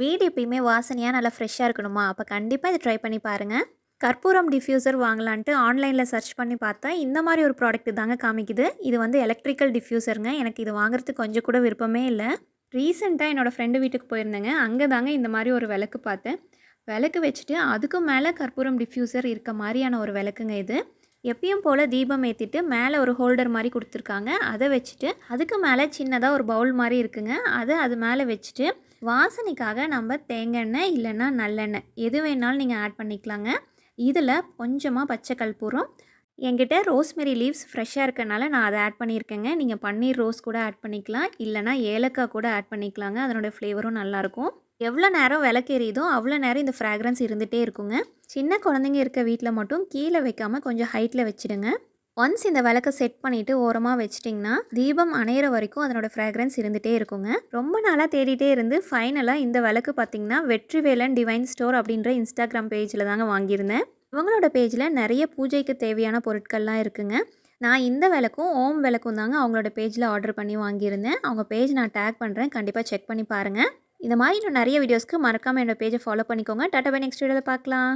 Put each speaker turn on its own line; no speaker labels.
வீடு எப்பயுமே வாசனையாக நல்லா ஃப்ரெஷ்ஷாக இருக்கணுமா? அப்போ கண்டிப்பாக இதை ட்ரை பண்ணி பாருங்கள். கற்பூரம் டிஃப்யூசர் வாங்கலான்ட்டு ஆன்லைனில் சர்ச் பண்ணி பார்த்தா இந்த மாதிரி ஒரு ப்ராடக்ட் தாங்க காமிக்குது. இது வந்து எலக்ட்ரிக்கல் டிஃப்யூசருங்க. எனக்கு இது வாங்குறதுக்கு கொஞ்சம் கூட விருப்பமே இல்லை. ரீசெண்டாக என்னோடய ஃப்ரெண்டு வீட்டுக்கு போயிருந்தேங்க. அங்கே தாங்க இந்த மாதிரி ஒரு விளக்கு பார்த்தேன். விளக்கு வச்சுட்டு அதுக்கு மேலே கற்பூரம் டிஃப்யூசர் இருக்க மாதிரியான ஒரு விளக்குங்க இது. எப்பயும் போல் தீபம் ஏற்றிட்டு மேலே ஒரு ஹோல்டர் மாதிரி கொடுத்துருக்காங்க. அதை வச்சுட்டு அதுக்கு மேலே சின்னதாக ஒரு பவுல் மாதிரி இருக்குங்க. அது மேலே வச்சுட்டு வாசனைக்காக நம்ம தேங்காய் எண்ணெய் இல்லைன்னா நல்லெண்ணெய் எது வேணாலும் நீங்கள் ஆட் பண்ணிக்கலாங்க. இதில் கொஞ்சமாக பச்சை கற்பூரம், என்கிட்ட ரோஸ்மெரி லீவ்ஸ் ஃப்ரெஷ்ஷாக இருக்கனால நான் அதை ஆட் பண்ணியிருக்கேங்க. நீங்கள் பன்னீர் ரோஸ் கூட ஆட் பண்ணிக்கலாம், இல்லைனா ஏலக்காய் கூட ஆட் பண்ணிக்கலாங்க. அதனுடைய ஃப்ளேவரும் நல்லாயிருக்கும். எவ்வளோ நேரம் விளக்கு எரியுதோ அவ்வளோ நேரம் இந்த ஃப்ராக்ரன்ஸ் இருந்துகிட்டே இருக்குங்க. சின்ன குழந்தைங்க இருக்க வீட்டில் மட்டும் கீழே வைக்காமல் கொஞ்சம் ஹைட்டில் வச்சுடுங்க. ஒன்ஸ் இந்த விளக்கை செட் பண்ணிவிட்டு ஓரமாக வச்சிட்டிங்கன்னா தீபம் அணையிற வரைக்கும் அதனோட ஃப்ராக்ரன்ஸ் இருந்துகிட்டே இருக்குங்க. ரொம்ப நாளாக தேடிட்டே இருந்து ஃபைனலாக இந்த விளக்கு பார்த்திங்கன்னா வெற்றிவேலன் டிவைன் ஸ்டோர் அப்படின்ற இன்ஸ்டாகிராம் பேஜில் தாங்க வாங்கியிருந்தேன். இவங்களோட பேஜில் நிறைய பூஜைக்கு தேவையான பொருட்கள்லாம் இருக்குங்க. நான் இந்த விளக்கும் ஓம் விளக்கும் தாங்க அவங்களோட பேஜில் ஆர்டர் பண்ணி வாங்கியிருந்தேன். அவங்க பேஜ் நான் டேக் பண்ணுறேன், கண்டிப்பாக செக் பண்ணி பாருங்கள். இந்த மாதிரி இன்னும் நிறைய வீடியோஸ்க்கு மறக்காமல் என்னோட பேஜை ஃபாலோ பண்ணிக்கோங்க. டாட்டா பை, நெக்ஸ்ட் வீடியோவில் பார்க்கலாம்.